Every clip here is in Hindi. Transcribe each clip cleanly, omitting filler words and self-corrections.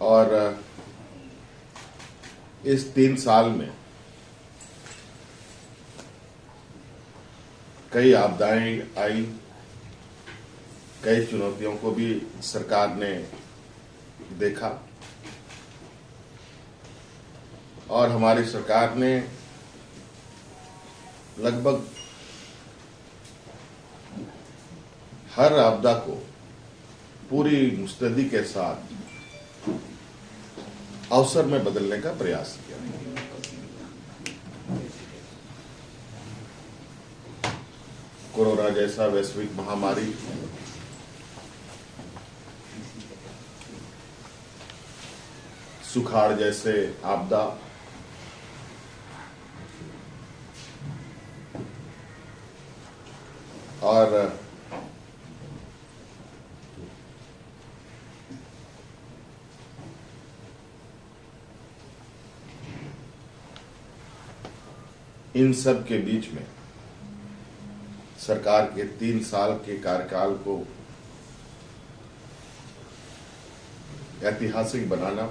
और इस 3 साल में कई आपदाएं आई, कई चुनौतियों को भी सरकार ने देखा और हमारी सरकार ने लगभग हर आपदा को पूरी मुस्तैदी के साथ अवसर में बदलने का प्रयास किया। कोरोना जैसा वैश्विक महामारी, सुखाड़ जैसे आपदा, और इन सब के बीच में सरकार के 3 साल के कार्यकाल को ऐतिहासिक बनाना,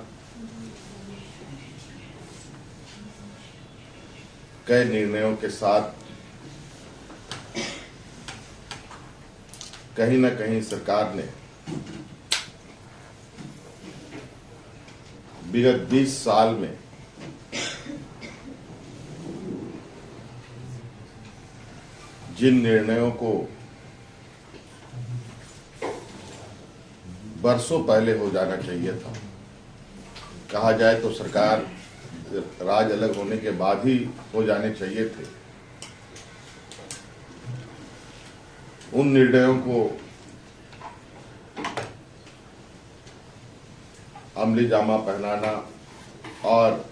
कई निर्णयों के साथ कहीं न कहीं सरकार ने विगत 20 साल में जिन निर्णयों को बरसों पहले हो जाना चाहिए था, कहा जाए तो सरकार राज अलग होने के बाद ही हो जाने चाहिए थे, उन निर्णयों को अमली जामा पहनाना और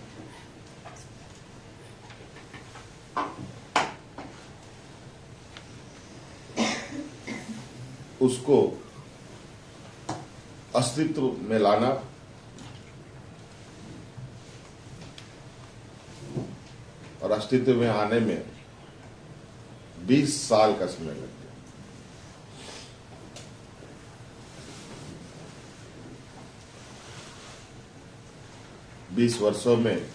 उसको अस्तित्व में लाना और अस्तित्व में आने में 20 साल का समय लग गया। 20 वर्षों में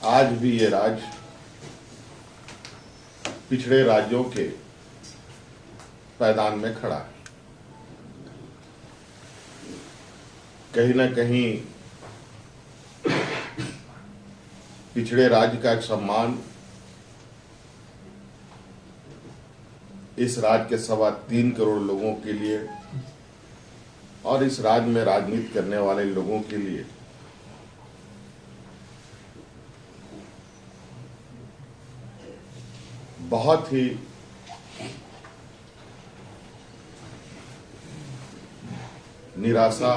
आज भी ये राज्य पिछड़े राज्यों के पायदान में खड़ा है। कहीं न कहीं पिछड़े राज्य का एक सम्मान इस राज्य के 3.25 करोड़ लोगों के लिए और इस राज्य में राजनीति करने वाले लोगों के लिए बहुत ही निराशा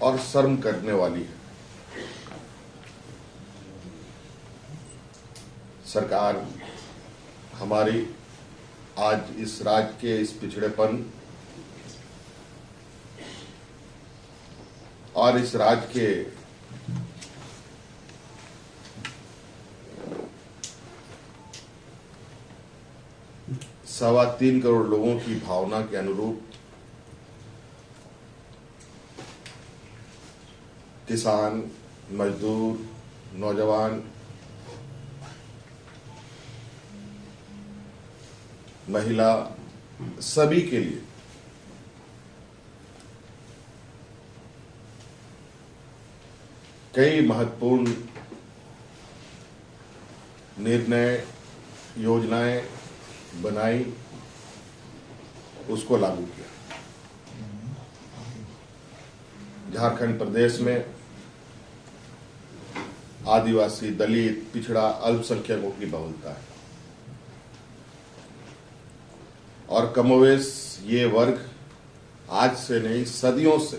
और शर्म करने वाली है। सरकार हमारी आज इस राज्य के इस पिछड़ेपन और इस राज्य के सवा 3 करोड़ लोगों की भावना के अनुरूप किसान, मजदूर, नौजवान, महिला सभी के लिए कई महत्वपूर्ण निर्णय, योजनाएं बनाई, उसको लागू किया। झारखंड प्रदेश में आदिवासी, दलित, पिछड़ा, अल्पसंख्यकों की बहुलता है और कमोवेश ये वर्ग आज से नहीं सदियों से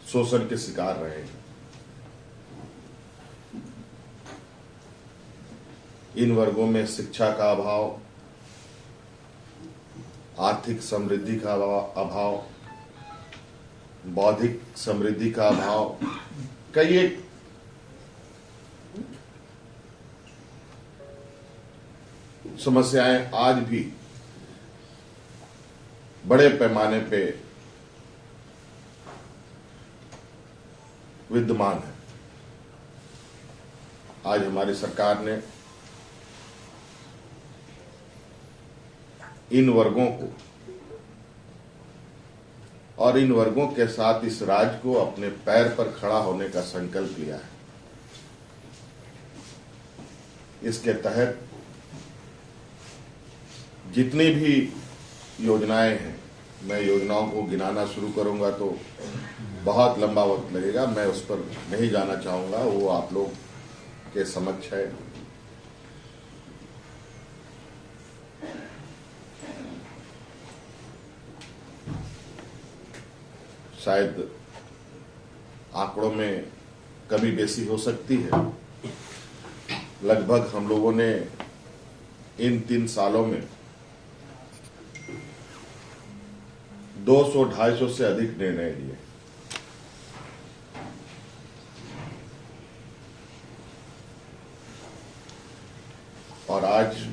शोषण के शिकार रहे हैं। इन वर्गों में शिक्षा का अभाव, आर्थिक समृद्धि का अभाव, बौद्धिक समृद्धि का अभाव, कई एक समस्याएं आज भी बड़े पैमाने पे विद्यमान है। आज हमारी सरकार ने इन वर्गों को और इन वर्गों के साथ इस राज्य को अपने पैर पर खड़ा होने का संकल्प लिया है। इसके तहत जितनी भी योजनाएं हैं, मैं योजनाओं को गिनाना शुरू करूंगा तो बहुत लंबा वक्त लगेगा, मैं उस पर नहीं जाना चाहूंगा, वो आप लोग के समक्ष है। शायद आंकड़ों में कमी बेसी हो सकती है। लगभग हम लोगों ने इन 3 सालों में 200-250 से अधिक निर्णय लिए। और आज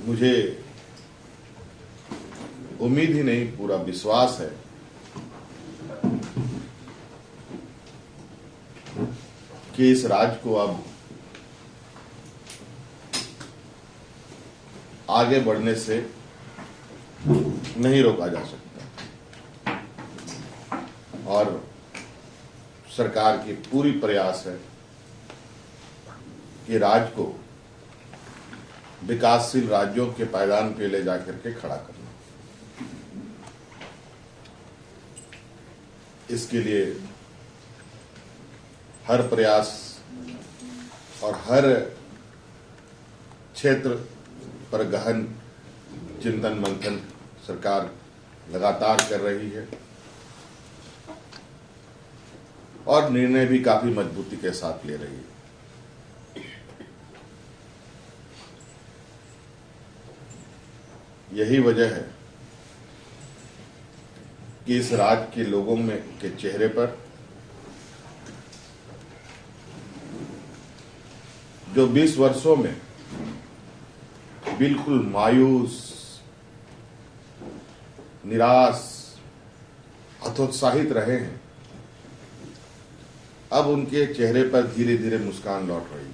मुझे उम्मीद ही नहीं, पूरा विश्वास है कि इस राज्य को अब आगे बढ़ने से नहीं रोका जा सकता। और सरकार की पूरी प्रयास है कि राज्य को विकासशील राज्यों के पायदान पे ले जाकर के खड़ा करना। इसके लिए हर प्रयास और हर क्षेत्र पर गहन चिंतन मंथन सरकार लगातार कर रही है और निर्णय भी काफी मजबूती के साथ ले रही है। यही वजह है कि इस राज्य के लोगों में के चेहरे पर जो 20 वर्षों में बिल्कुल मायूस, निराश, हतोत्साहित रहे हैं, अब उनके चेहरे पर धीरे धीरे मुस्कान लौट रही है।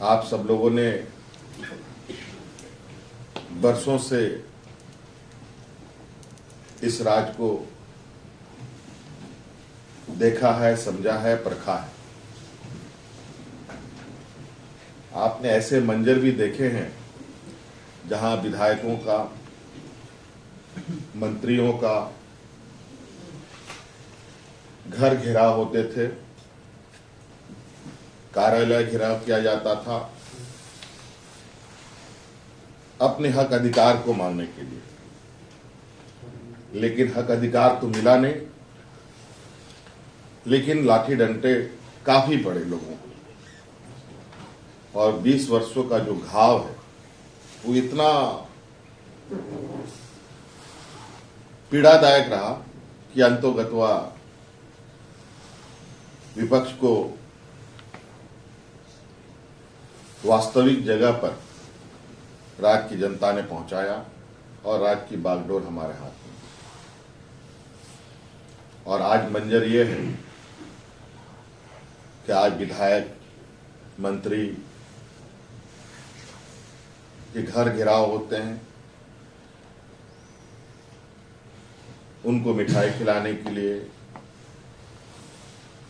आप सब लोगों ने बरसों से इस राज्य को देखा है, समझा है, परखा है। आपने ऐसे मंजर भी देखे हैं जहां विधायकों का, मंत्रियों का घर घेराव होते थे, कार्यालय घेराव किया जाता था अपने हक अधिकार को मांगने के लिए, लेकिन हक अधिकार तो मिला नहीं। लेकिन लाठी डंडे काफी पड़े लोगों को, और 20 वर्षों का जो घाव है वो इतना पीड़ादायक रहा कि अंतोगत्वा विपक्ष को वास्तविक जगह पर राज्य की जनता ने पहुंचाया और राज्य की बागडोर हमारे हाथ में। और आज मंजर ये है कि आज विधायक, मंत्री के घर घेराव होते हैं, उनको मिठाई खिलाने के लिए,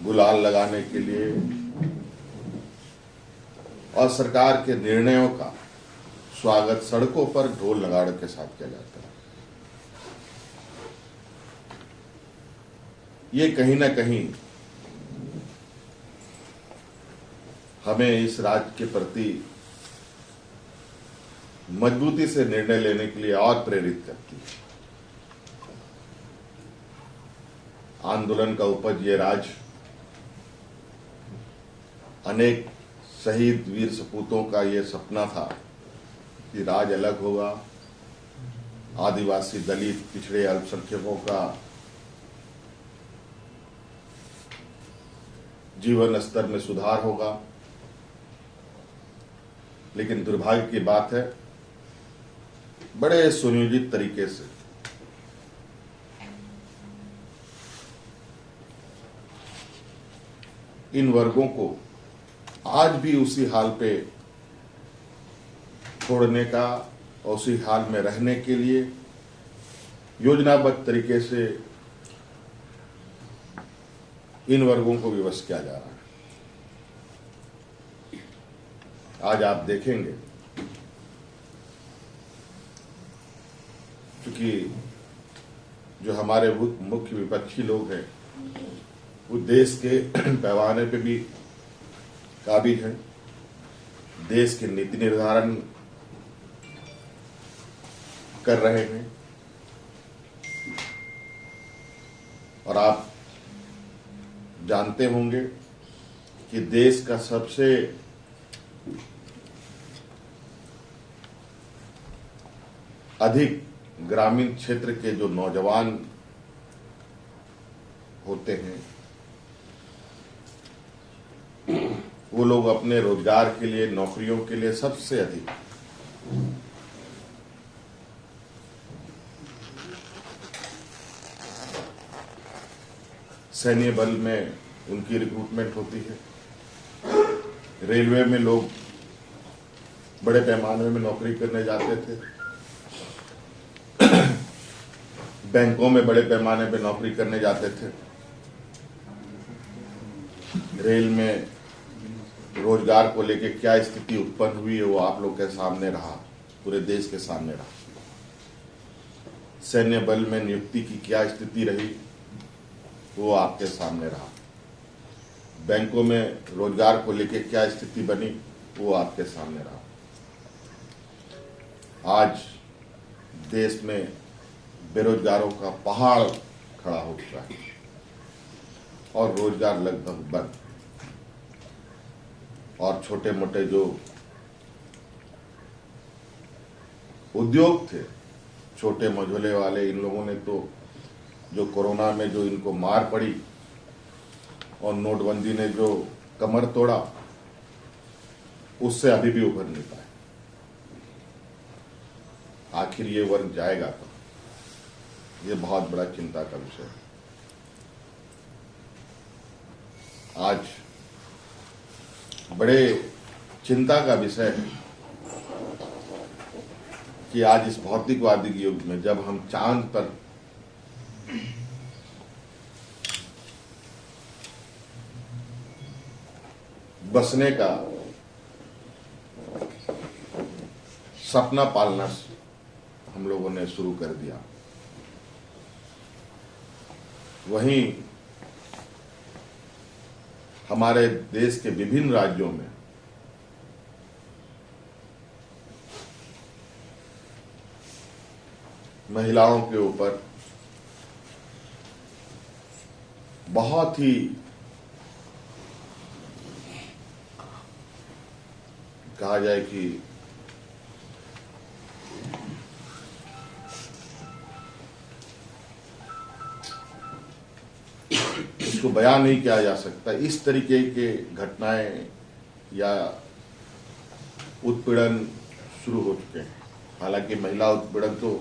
गुलाल लगाने के लिए और सरकार के निर्णयों का स्वागत सड़कों पर ढोल नगाड़े के साथ किया जाता है। ये कहीं ना कहीं हमें इस राज्य के प्रति मजबूती से निर्णय लेने के लिए और प्रेरित करती है। आंदोलन का उपज ये राज्य अनेक शहीद वीर सपूतों का ये सपना था कि राज्य अलग होगा, आदिवासी, दलित, पिछड़े, अल्पसंख्यकों का जीवन स्तर में सुधार होगा। लेकिन दुर्भाग्य की बात है, बड़े सुनियोजित तरीके से इन वर्गों को आज भी उसी हाल पे छोड़ने का, उसी हाल में रहने के लिए योजनाबद्ध तरीके से इन वर्गों को विवश किया जा रहा है। आज आप देखेंगे क्योंकि जो हमारे मुख्य विपक्षी लोग हैं वो देश के पैमाने पे भी काबिज हैं, देश के नीति निर्धारण कर रहे हैं। और आप जानते होंगे कि देश का सबसे अधिक ग्रामीण क्षेत्र के जो नौजवान होते हैं वो लोग अपने रोजगार के लिए, नौकरियों के लिए सबसे अधिक सैन्य बल में उनकी रिक्रूटमेंट होती है, रेलवे में लोग बड़े पैमाने में नौकरी करने जाते थे, बैंकों में बड़े पैमाने पे नौकरी करने जाते थे, रेल में रोजगार को लेके क्या स्थिति उत्पन्न हुई है वो आप लोग के सामने रहा, पूरे देश के सामने रहा। सैन्य बल में नियुक्ति की क्या स्थिति रही वो आपके सामने रहा। बैंकों में रोजगार को लेके क्या स्थिति बनी वो आपके सामने रहा। आज देश में बेरोजगारों का पहाड़ खड़ा हो चुका है और रोजगार लगभग बंद। और छोटे मोटे जो उद्योग थे, छोटे मझोले वाले, इन लोगों ने तो जो कोरोना में जो इनको मार पड़ी और नोटबंदी ने जो कमर तोड़ा, उससे अभी भी उभर नहीं पाए। आखिर ये वर्ग जाएगा तो ये बहुत बड़ा चिंता का विषय है। आज बड़े चिंता का विषय है कि आज इस भौतिकवादी युग में जब हम चांद पर बसने का सपना पालना हम लोगों ने शुरू कर दिया, वहीं हमारे देश के विभिन्न राज्यों में महिलाओं के ऊपर बहुत ही कहा जाए कि इसको बयान नहीं किया जा सकता, इस तरीके के घटनाएं या उत्पीड़न शुरू हो चुके हैं। हालांकि महिला उत्पीड़न तो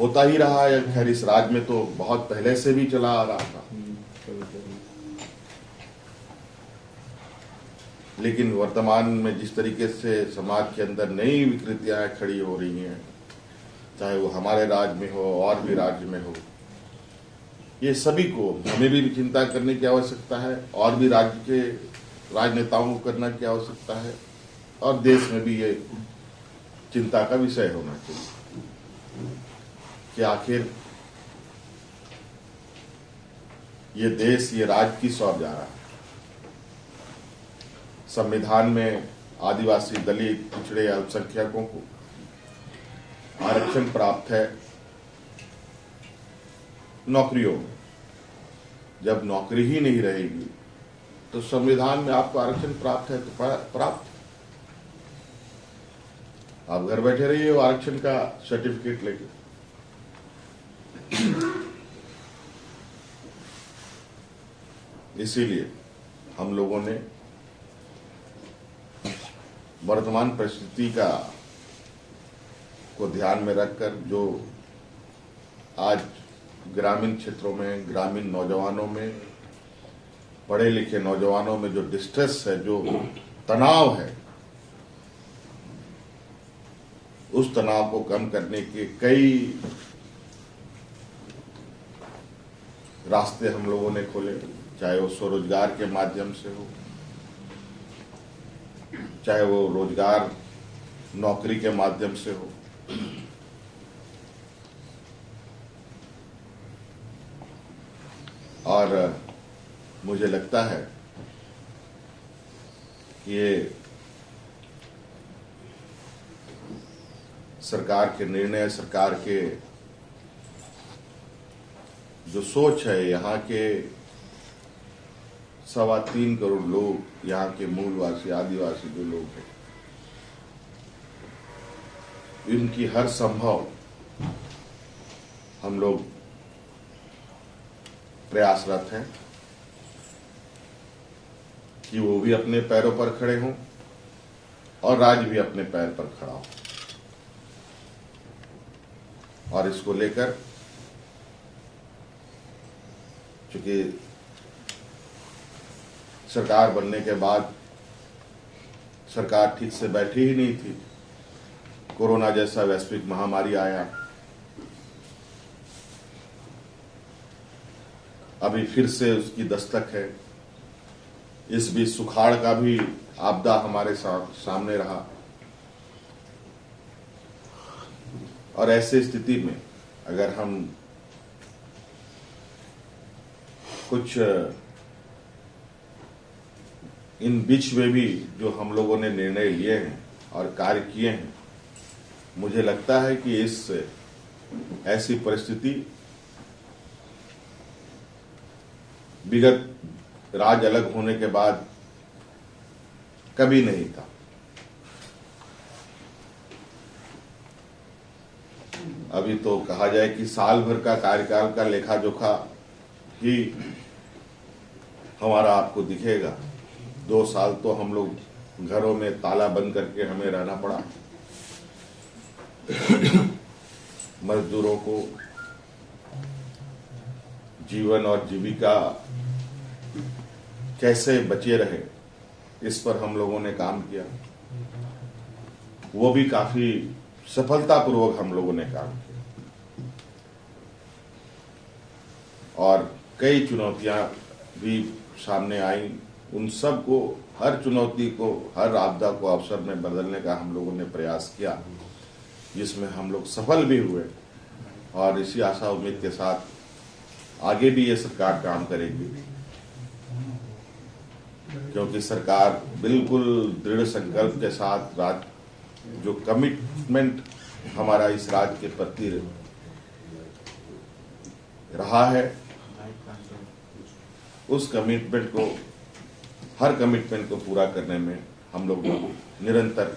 होता ही रहा है, खैर इस राज्य में तो बहुत पहले से भी चला आ रहा था, लेकिन वर्तमान में जिस तरीके से समाज के अंदर नई विकृतियां खड़ी हो रही हैं, चाहे वो हमारे राज्य में हो और भी राज्य में हो, ये सभी को हमें भी चिंता करने की आवश्यकता है और भी राज्य के राजनेताओं को करना की आवश्यकता है और देश में भी ये चिंता का विषय होना चाहिए कि आखिर ये देश, ये राज्य किस ओर जा रहा है। संविधान में आदिवासी, दलित, पिछड़े, अल्पसंख्यकों को आरक्षण प्राप्त है नौकरियों में। जब नौकरी ही नहीं रहेगी तो संविधान में आपको आरक्षण प्राप्त है तो प्राप्त, आप घर बैठे रहिए वो आरक्षण का सर्टिफिकेट लेके। इसीलिए हम लोगों ने वर्तमान परिस्थिति को ध्यान में रखकर जो आज ग्रामीण क्षेत्रों में, ग्रामीण नौजवानों में, पढ़े लिखे नौजवानों में जो डिस्ट्रेस है, जो तनाव है, उस तनाव को कम करने के कई रास्ते हम लोगों ने खोले, चाहे वो स्वरोजगार के माध्यम से हो, चाहे वो रोजगार नौकरी के माध्यम से हो, और मुझे लगता है कि ये सरकार के निर्णय, सरकार के जो सोच है, यहाँ के 3.25 करोड़ लोग, यहाँ के मूलवासी आदिवासी जो लोग हैं, इनकी हर संभव हम लोग प्रयासरत हैं कि वो भी अपने पैरों पर खड़े हों और राज्य भी अपने पैर पर खड़ा हो। और इसको लेकर चूंकि सरकार बनने के बाद सरकार ठीक से बैठी ही नहीं थी, कोरोना जैसा वैश्विक महामारी आया, अभी फिर से उसकी दस्तक है, इस बीच सुखाड़ का भी आपदा हमारे सामने रहा। और ऐसे स्थिति में अगर हम कुछ इन बीच में भी जो हम लोगों ने निर्णय लिए हैं और कार्य किए हैं, मुझे लगता है कि इस ऐसी परिस्थिति विगत राज्य अलग होने के बाद कभी नहीं था। अभी तो कहा जाए कि साल भर का कार्यकाल का लेखा जोखा ही हमारा आपको दिखेगा। 2 साल तो हम लोग घरों में ताला बंद करके हमें रहना पड़ा। मजदूरों को जीवन और जीविका कैसे बचे रहे, इस पर हम लोगों ने काम किया। वो भी काफी सफलतापूर्वक हम लोगों ने काम किया। और कई चुनौतियां भी सामने आई, उन सब को, हर चुनौती को, हर आपदा को अवसर में बदलने का हम लोगों ने प्रयास किया, जिसमें हम लोग सफल भी हुए। और इसी आशा उम्मीद के साथ आगे भी ये सरकार काम करेगी, क्योंकि सरकार बिल्कुल दृढ़ संकल्प के साथ जो कमिटमेंट हमारा इस राज्य के प्रति रहा है, उस कमिटमेंट को, हर कमिटमेंट को पूरा करने में हम लोग निरंतर